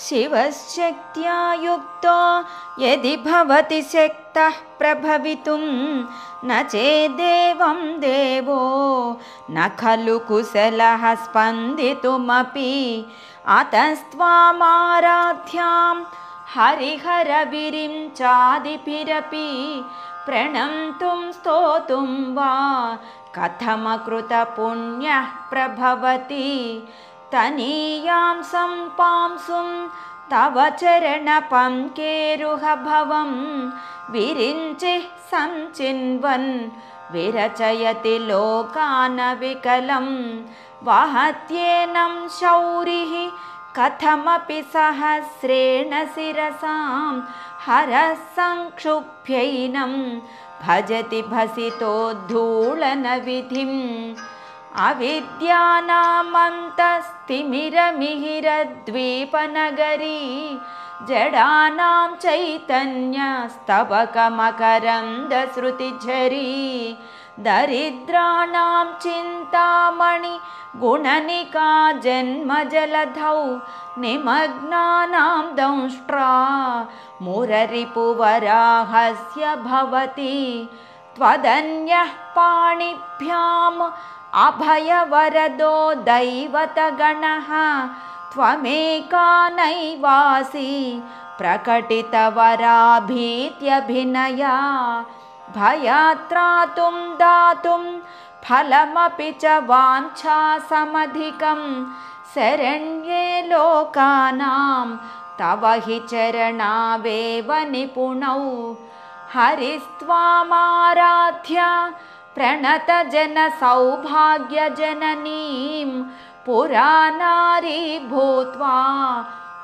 शिवशक्त्या युक्तो यदि भवति शक्तः प्रभवितुं न चेदेवं देवो न खलु कुशलः स्पन्दितुमपि अतस्त्वामाराध्यां हरिहरविरिं चादिभिरपि प्रणन्तुं स्तोतुं वा कथमकृतपुण्यः प्रभवति तनीयां सम्पांसुं तव चरणपङ्केरुहभवं विरिञ्चिः संचिन्वन् विरचयति लोकानविकलं वहत्येनं शौरिः कथमपि सहस्रेण शिरसां हरः संक्षुभ्यैनं भजति भसितोद्धूलनविधिम् अविद्यानामन्तस्तिमिरमिहिरद्वीपनगरी जडानां चैतन्यस्तबकमकरन्दश्रुतिझरी दरिद्राणां चिन्तामणि गुणनिका जन्मजलधौ निमग्नानां दंष्ट्रा मुररिपुवराहस्य भवति त्वदन्यः पाणिभ्याम् अभयवरदो दैवतगणः त्वमेका नैवासि प्रकटितवराभीत्यभिनया भयात्रातुं दातुं फलमपि च वाञ्छासमधिकं शरण्ये लोकानां तव हि चरणावेव निपुणौ हरिस्त्वामाराध्य प्रणतजनसौभाग्यजननीं पुरानारी भूत्वा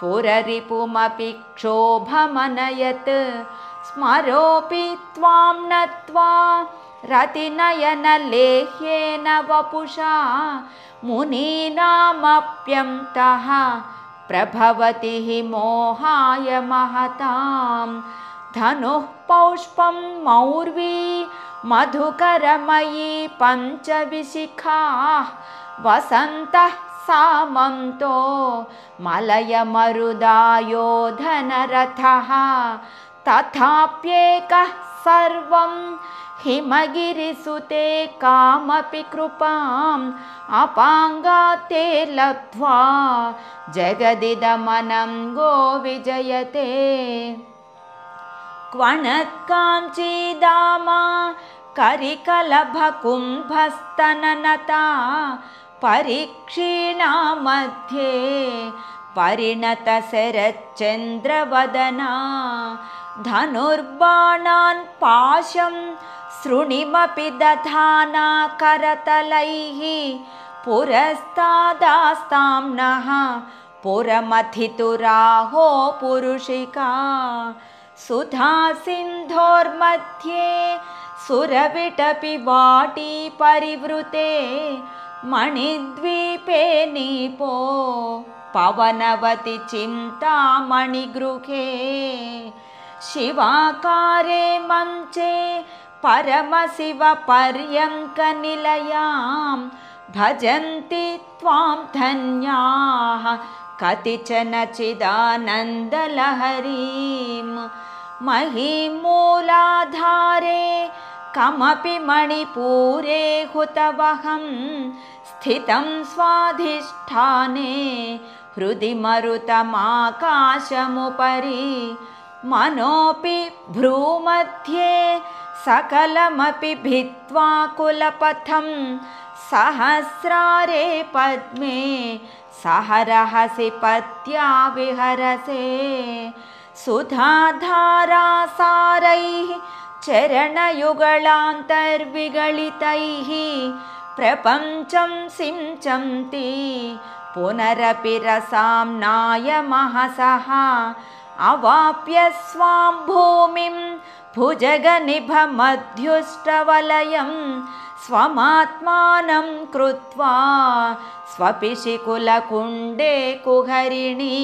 पुररिपुमपि क्षोभमनयत् स्मरोऽपि त्वां नत्वा रतिनयनलेह्येन वपुषा मुनीनामप्यन्तः प्रभवति हि मोहाय महतां धनुः पौष्पं मौर्वी मधुकरमयी पञ्चविशिखाः वसन्तः सामन्तो मलयमरुदायो धनरथः तथाप्येकः सर्वं हिमगिरिसुते कामपि कृपाम् अपाङ्गाते लब्ध्वा जगदिदमनं गो विजयते क्वणत्काञ्चीदामा करिकलभकुम्भस्तननता परीक्षीणा मध्ये परिणतशरच्चन्द्रवदना धनुर्बाणान् पाशं सृणिमपि दधाना करतलैः पुरस्तादास्तां नः पुरमथितुराहो पुरुषिका सुधा सिन्धोर्मध्ये सुरविटपि वाटी परिवृते मणिद्वीपे नीपो पवनवति चिन्तामणिगृहे शिवाकारे मञ्चे परमशिवपर्यङ्कनिलयां भजन्ति त्वां धन्याः कतिचन चिदानन्दलहरीं महीमूलाधारे कमपि मणिपूरे हुतवहं स्थितं स्वाधिष्ठाने हृदि मरुतमाकाशमुपरि मनोऽपि भ्रूमध्ये सकलमपि भित्त्वा कुलपथं सहस्रारे पद्मे सहरहसि पत्या विहरसे सुधाधारासारैः चरणयुगलान्तर्विगलितैः प्रपञ्चं सिञ्चन्ति पुनरपि रसाम्नाय महसः अवाप्य स्वां भूमिं भुजगनिभमध्युष्टवलयं स्वमात्मानं कृत्वा स्वपिशिकुलकुण्डे कुहरिणी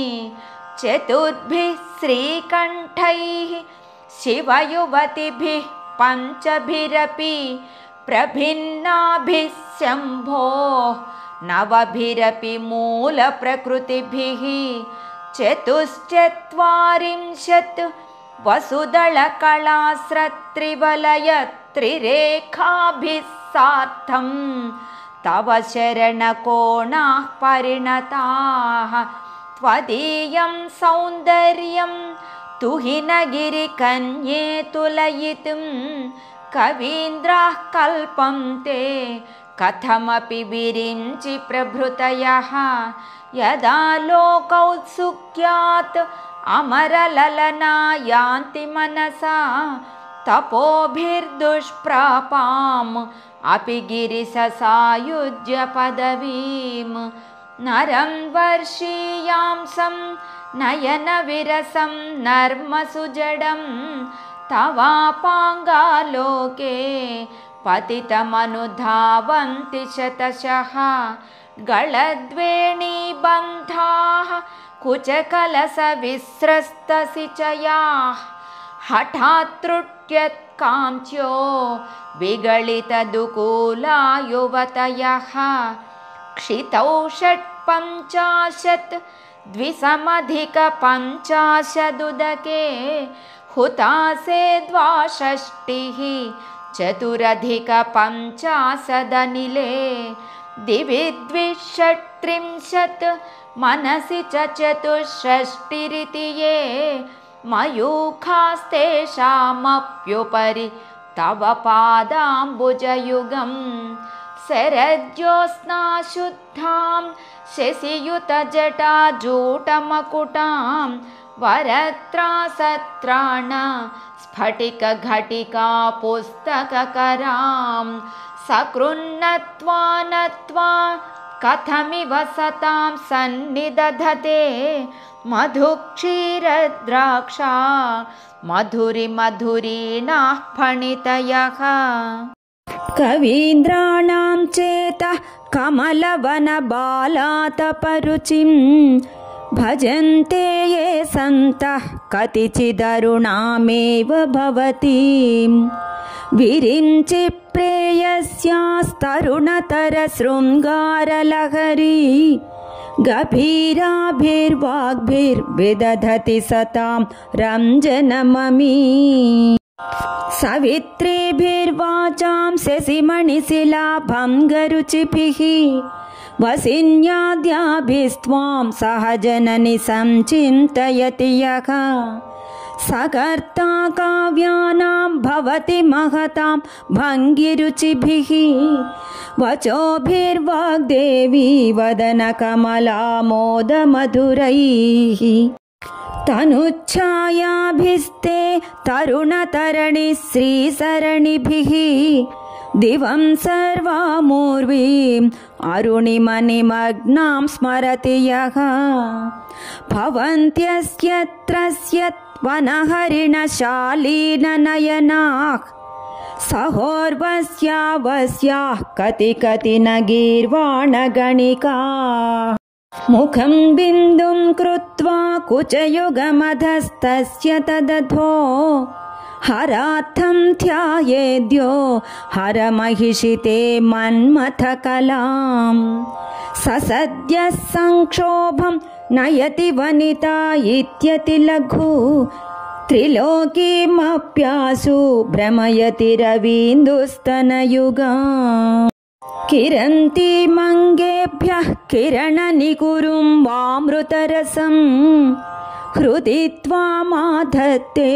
चतुर्भिः श्रीकण्ठैः शिवयुवतिभिः पञ्चभिरपि प्रभिन्नाभिः शम्भोः नवभिरपि मूलप्रकृतिभिः चतुश्चत्वारिंशत् वसुदलकलास्रत्रिवलयत्रिरेखाभिः सार्धं तव शरणकोणाः परिणताः त्वदीयं सौन्दर्यं तुहिनगिरिकन्ये तुलयितुं कवीन्द्राः कल्पन्ते कथमपि विरिञ्चि प्रभृतयः यदा लोकौत्सुक्यात् अमरललना यान्ति मनसा तपोभिर्दुष्प्रापाम् अपि गिरिससायुज्य पदवीं नरं वर्षीयांसं नयनविरसं नर्मसुजडं तवापाङ्गालोके पतितमनुधावन्ति शतशः गलद्वेणीबन्धाः कुचकलसविस्रस्तसिचयाः हठात्त्रुट्यत्काञ्च्यो विगलितदुकूला युवतयः क्षितौ 55 द्विसमधिकपञ्चाशदुदके हुतासे 62 चतुरधिकपञ्चाशदनिले दिवि 230 मनसि च 64 ये मयूखास्तेषामप्युपरि तव पादाम्बुजयुगं शरज्योत्स्नाशुद्धां शशियुतजटाजूटमकुटां वरत्रासत्राण स्फटिकघटिका पुस्तककरां सकृन्नत्वा नत्वा कथमिव सतां सन्निदधते मधुक्षीरद्राक्षा मधुरिमधुरीणाः फणितयः कवीन्द्राणां चेतः कमलवनबालातपरुचिं भजन्ते ये सन्तः कतिचिदरुणामेव भवतीं विरिञ्चि प्रेयस्यास्तरुणतरशृङ्गारलहरी गभीराभिर्वाग्भिर्विदधति सतां रञ्जनममी सवित्रीभिर्वाचां शशिमणिशिलाभं गरुचिभिः वसिन्याद्याभिस्त्वां सहजननि संचिन्तयति यः सकर्ता काव्यानां भवति महतां भङ्गिरुचिभिः वचोभिर्वाग्देवी वदनकमलामोदमधुरैः तनुच्छायाभिस्ते तरुणतरणि श्रीसरणिभिः दिवं सर्वामूर्वीम् अरुणिमनिमग्नां स्मरति यः भवन्त्यस्यत्रस्य वनहरिणशालीननयनाः सहोर्वस्यावस्याः कति न गीर्वाणगणिकाः मुखं बिन्दुं कृत्वा कुचयुगमधस्तस्य तदधो हरार्थं ध्यायेद्यो हरमहिषिते मन्मथकलां ससद्यः संक्षोभं नयति वनिता इत्यति लघु त्रिलोकीमप्यासु भ्रमयति रवीन्दुस्तनयुगा किरन्ति मङ्गेभ्यः किरणनिकुरुं वामृतरसं हृदि त्वामाधत्ते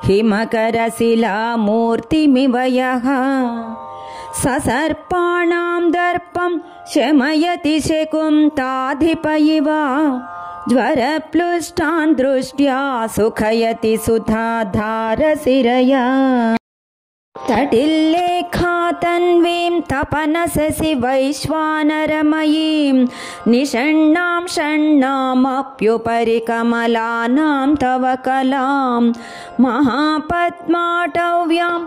हिमकरशिलामूर्तिमिव यः ससर्पाणां दर्पं शमयति शकुन्ताधिप इव ज्वरप्लुष्टान् दृष्ट्या सुखयति सुधाधारशिरया तटिल्लेखातन्वीं तपनससि वैश्वानरमयीं निषण्णां षण्णामप्युपरि कमलानां तव कलां महापद्माटव्यां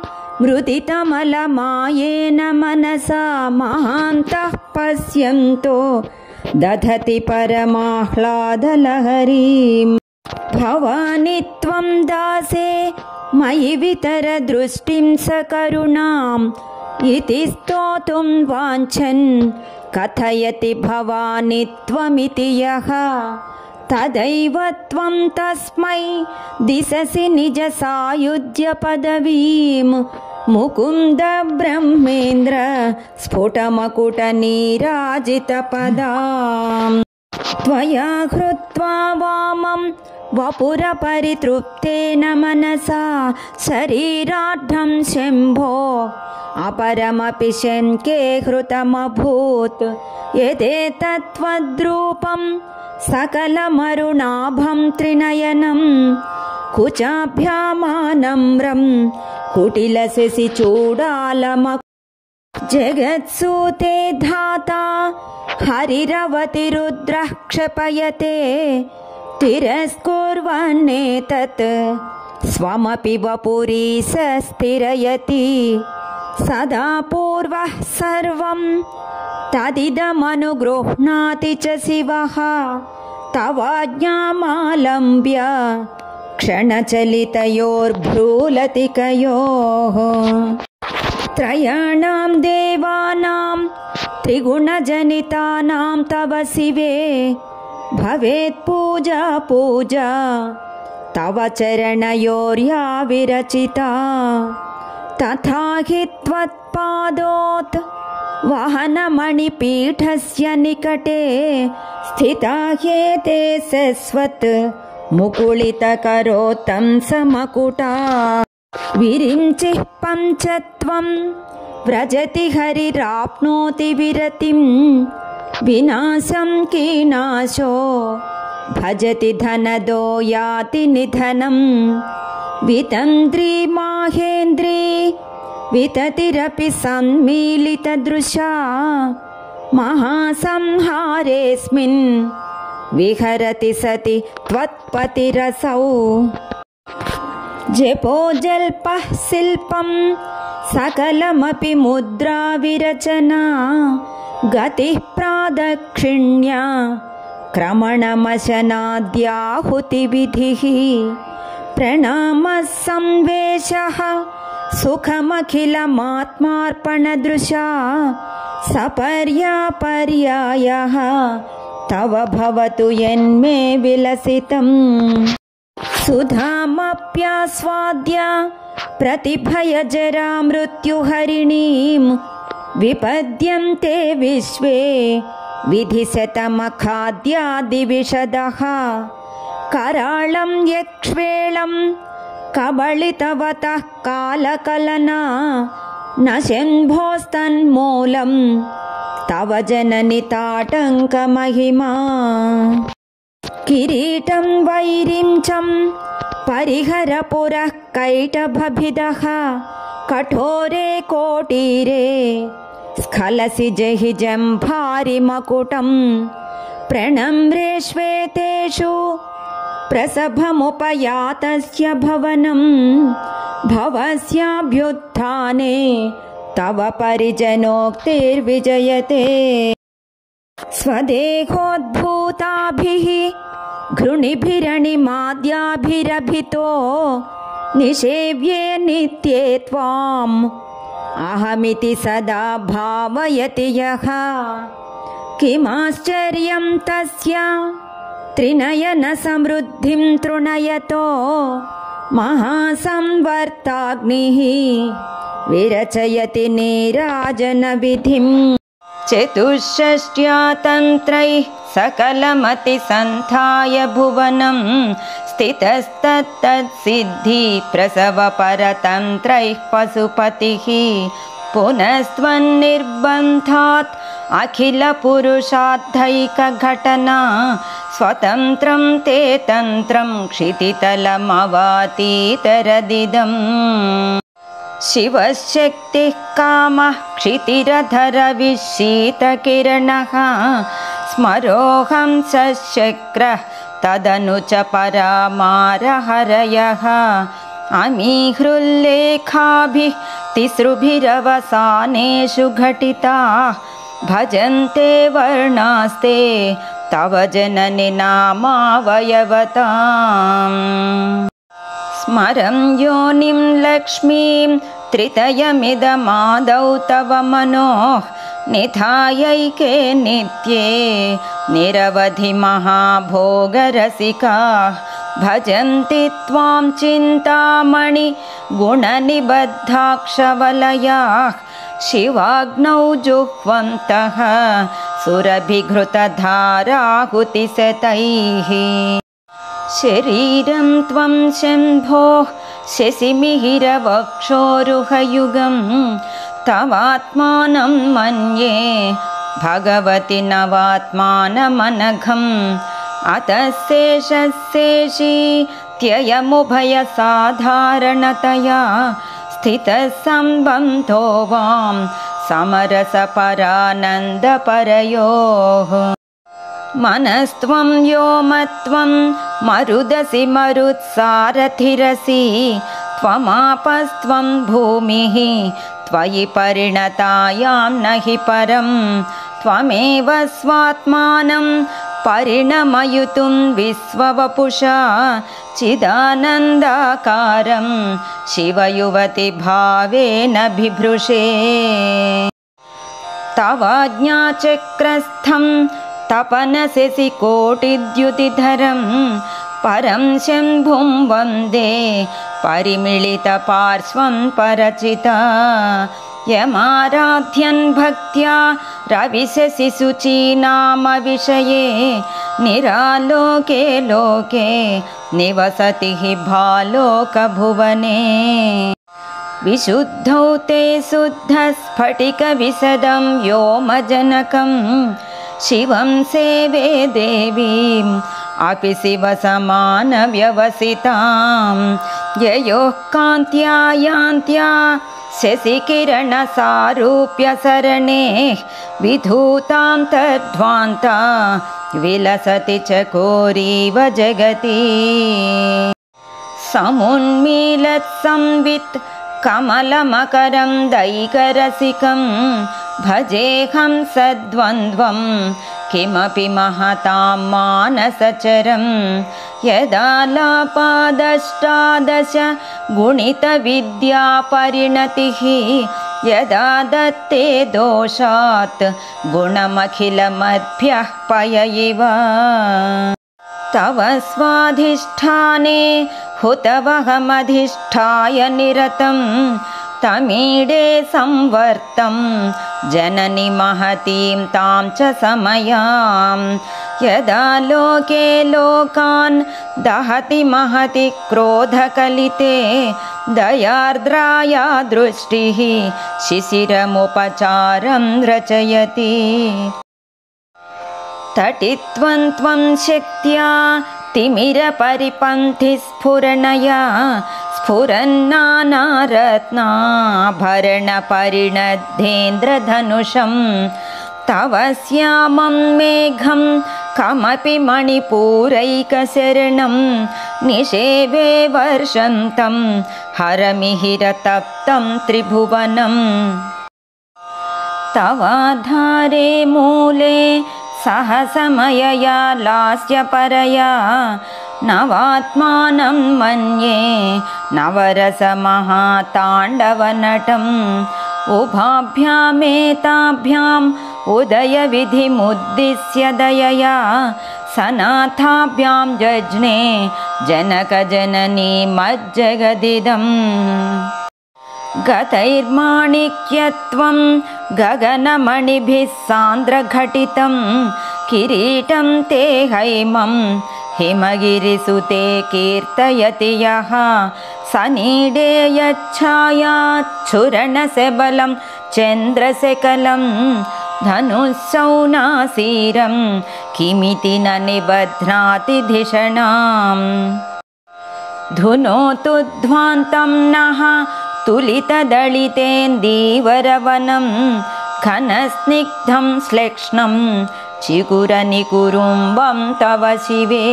मृदितमलमायेन मनसा महान्तः पश्यन्तो दधति परमाह्लादलहरीं भवानि त्वं दासे मयि वितर दृष्टिं सकरुणाम् इति स्तोतुं वाञ्छन् कथयति भवानि त्वमिति यः तदैव त्वं तस्मै दिशसि निज सायुज्य पदवीं मुकुन्द ब्रह्मेन्द्र स्फुटमकुटनीराजितपदां त्वया हृत्वा वामं वपुरपरितृप्तेन मनसा शरीराढ्यं शम्भो अपरमपि शङ्के हृतमभूत् यदेतत्त्वद्रूपं सकलमरुणाभं त्रिनयनं कुचाभ्यामानम्रं कुटिलशशिचूडालमकुटं जगत्सूते धाता हरिरवतिरुद्रः क्षपयते तिरस्कुर्वन्नेतत् स्वमपि वपुरीश स्थिरयति सदा पूर्वः सर्वं तदिदमनुगृह्णाति च शिवः तवाज्ञामालम्ब्य क्षणचलितयोर्भ्रूलतिकयोः त्रयाणां देवानां त्रिगुणजनितानां तव शिवे भवेत् पूजा पूजा तव चरणयोर्या विरचिता तथा हि त्वत्पादोत् वहनमणिपीठस्य निकटे स्थिता ह्येते सस्वत् मुकुलितकरोत्तं समकुटा विरिञ्चिः पञ्चत्वं व्रजति हरिराप्नोति विरतिं विनाशं कीनाशो भजति धनदो याति निधनं वितन्द्री माहेन्द्री विततिरपि सम्मीलितदृशा महासंहारेऽस्मिन् विहरति सति त्वत्पतिरसौ जपो जल्पः शिल्पं सकलमपि मुद्रा विरचना गतिः प्रादक्षिण्या क्रमणमशनाद्याहुतिविधिः प्रणामः संवेशः सुखमखिलमात्मार्पणदृशा सपर्यापर्यायः तव भवतु यन्मे विलसितम् सुधामप्यास्वाद्य प्रतिभयजरा मृत्युहरिणीं विपद्यन्ते विश्वे विधिशतमखाद्यादिविशदः कराळं यक्ष्वेळं कबलितवतः कालकलना न शम्भोस्तन्मूलं तव जननि ताटङ्कमहिमा किरीटं वैरिञ्चं परिहर पुरः कैटभभिदः कठोरे कोटीरे स्खलसि जहि जम्भारिमकुटं प्रणम्रे श्वेतेषु प्रसभमुपयातस्य भवनं भवस्याभ्युत्थाने तव परिजनोक्तिर्विजयते स्वदेहोद्भूताभिः घृणिभिरणिमाद्याभिरभितो निषेव्ये नित्ये त्वाम् अहमिति सदा भावयति यः किमाश्चर्यं तस्य त्रिनयन समृद्धिं तृणयतो महासंवर्ताग्निः विरचयति नीराजनविधिम् चतुष्षष्ट्या तन्त्रैः सकलमतिसन्धाय भुवनं स्थितस्तत्तत्सिद्धि प्रसवपरतन्त्रैः पशुपतिः पुनस्त्वन्निर्बन्धात् अखिलपुरुषाद्धैकघटना स्वतन्त्रं ते तन्त्रं क्षितितलमवातीतरदिदम् शिवशक्तिः कामः क्षितिरधरविशीतकिरणः स्मरोऽहं सशक्रः तदनु च परामारहरयः अमीहृल्लेखाभिः तिसृभिरवसानेषु घटिताः भजन्ते वर्णास्ते तव जननि नामावयवताम् स्मरं योनिं लक्ष्मीं त्रितयमिदमादौ तव मनोः निधायैके नित्ये निरवधि महाभोगरसिकाः भजन्ति त्वां चिन्तामणि गुणनिबद्धाक्षवलयाः शिवाग्नौ जुह्वन्तः सुरभिघृतधाराहुतिशतैः शरीरं त्वं शम्भोः शशिमिहिरवक्षोरुहयुगं तवात्मानं मन्ये भगवति नवात्मानमनघम् अतः शेषशेषीत्ययमुभयसाधारणतया स्थितः सम्बन्धो वां समरसपरानन्दपरयोः मनस्त्वं व्योमत्वं मरुदसि मरुत्सारथिरसि त्वमापस्त्वं भूमिः त्वयि परिणतायां न हि परं त्वमेव स्वात्मानं परिणमयितुं विश्ववपुषा चिदानन्दाकारं शिवयुवति भावेन बिभृशे तवाज्ञाचक्रस्थं तपनशशि कोटिद्युतिधरं परं शम्भुं वन्दे परिमिलितपार्श्वं परचिता यमाराध्यन् भक्त्या रविशशिशुचीनामविषये निरालोके लोके निवसति हि भालोकभुवने विशुद्धौ ते शुद्धस्फटिकविशदं व्योमजनकं शिवं सेवे देवीम् अपि शिवसमानव्यवसितां ययोः कान्त्या यान्त्या शशिकिरणसारूप्य सरणेः विधूतां तद्ध्वान्ता विलसति चकोरीव जगति समुन्मीलत्संवित् कमलमकरं दैकरसिकं भजेऽहं सद्वन्द्वं किमपि महतां मानसचरं यदालापादष्टादश गुणितविद्यापरिणतिः यदा दत्ते दोषात् गुणमखिलमद्भ्यः पय इव तव स्वाधिष्ठाने हुतवहमधिष्ठाय निरतं तमीडे संवर्तं जननि महतीं तां च समयां यदा लोके लोकान् दहति महति क्रोधकलिते दयार्द्राया दृष्टिः शिशिरमुपचारं रचयति तटित्वं त्वं शक्त्या तिमिरपरिपन्थिस्फुरणया स्फुरन्नानारत्नाभरणपरिणद्धेन्द्रधनुषं तव श्यामं मेघं कमपि मणिपूरैकशरणं निषेवे वर्षन्तं हरमिहिरतप्तं त्रिभुवनम् तवाधारे मूले सहसमयया लास्यपरया नवात्मानं मन्ये नवरसमहाताण्डवनटम् उभाभ्यामेताभ्याम् उदयविधिमुद्दिश्य दयया सनाथाभ्यां जज्ञे जनकजननी मज्जगदिदम् गतैर्माणिक्यत्वं गगनमणिभिः सान्द्रघटितं किरीटं ते हैमं हिमगिरिसुते कीर्तयति यः सनीडे यच्छायाच्छुरणशबलं चन्द्रशकलं धनुःसौनासीरं किमिति न निबध्नाति धिषणाम् धुनोतु ध्वान्तं नः तुलितदलितेन्दीवरवनं घनस्निग्धं श्लेक्ष्णं चिकुरनिकुरुम्बं तव शिवे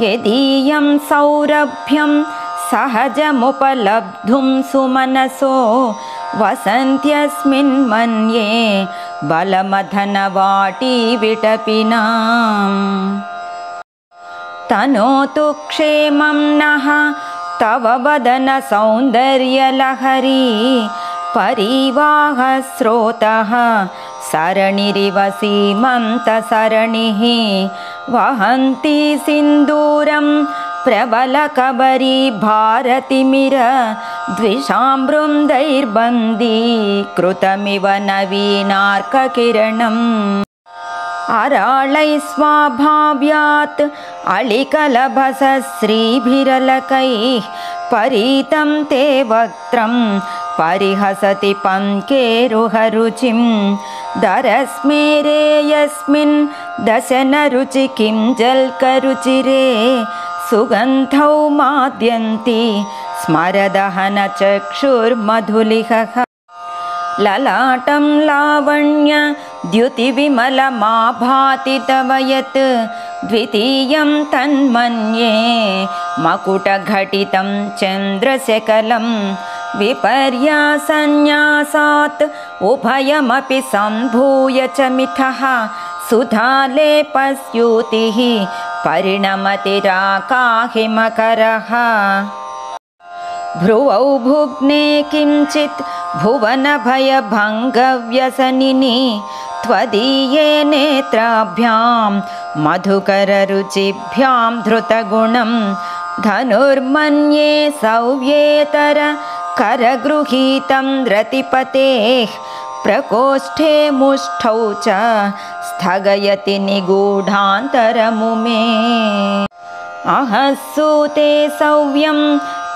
यदीयं सौरभ्यं सहजमुपलब्धुं सुमनसो वसन्त्यस्मिन् मन्ये बलमथनवाटी विटपिनाम् तनोतु क्षेमं नः तव वदन सौन्दर्यलहरी परिवाहस्रोतः सरणिरिव सीमन्तसरणिः वहन्ती सिन्दूरं प्रबलकबरी भारतिमिर द्विषामृन्दैर्बन्धीकृतमिव नवीनार्ककिरणम् अराळै स्वाभाव्यात् अळिकलभसश्रीभिरलकैः परीतं ते वक्त्रं परिहसति पङ्केरुहरुचिं दरस्मेरे यस्मिन् दशनरुचि किं जल्करुचिरे सुगन्धौ माद्यन्ति स्मरदहनचक्षुर्मधुलिहः ललाटं लावण्य द्युतिविमलमाभाति तव यत् द्वितीयं तन्मन्ये मकुटघटितं चन्द्रशकलं विपर्यासन्यासात् उभयमपि सम्भूय च मिथः सुधालेपस्यूतिः परिणमतिराकाहिमकरः भ्रुवौ भुग्ने किञ्चित् भुवनभयभङ्गव्यसनिनि त्वदीये नेत्राभ्यां मधुकररुचिभ्यां धृतगुणं धनुर्मन्ये सव्येतर करगृहीतं रतिपतेः प्रकोष्ठे मुष्ठौ च स्थगयति निगूढान्तरमुमे अहस्सूते सव्यं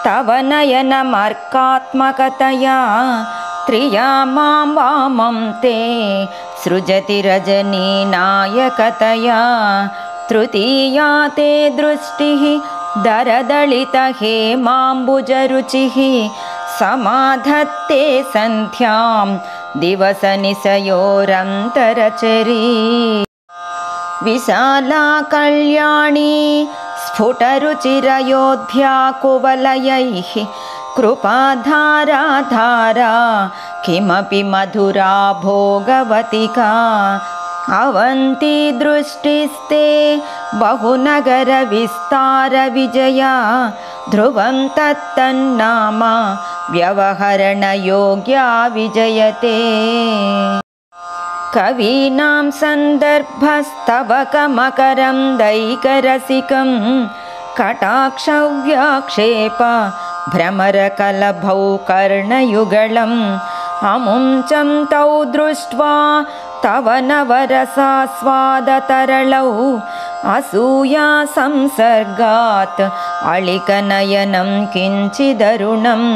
तव नयनमर्कात्मकतया त्रिया मां वामं ते सृजति रजनीनायकतया तृतीया ते दृष्टिः दरदलितहेमाम्बुजरुचिः समाधत्ते सन्ध्यां दिवसनिशयोरन्तरचरी विशाला कल्याणी स्फुटरुचिरयोध्या कुवलयैः कृपाधारा किमपि मधुरा भोगवतिका अवन्ती दृष्टिस्ते बहुनगरविस्तारविजया ध्रुवं तत्तन्नाम व्यवहरणयोग्या विजयते कवीनां सन्दर्भस्तवकमकरं दैकरसिकं कटाक्षव्याक्षेप भ्रमरकलभौ कर्णयुगलम् अमुञ्चं तौ दृष्ट्वा तव नवरसास्वादतरलौ असूया संसर्गात् अळिकनयनं किञ्चिदरुणम्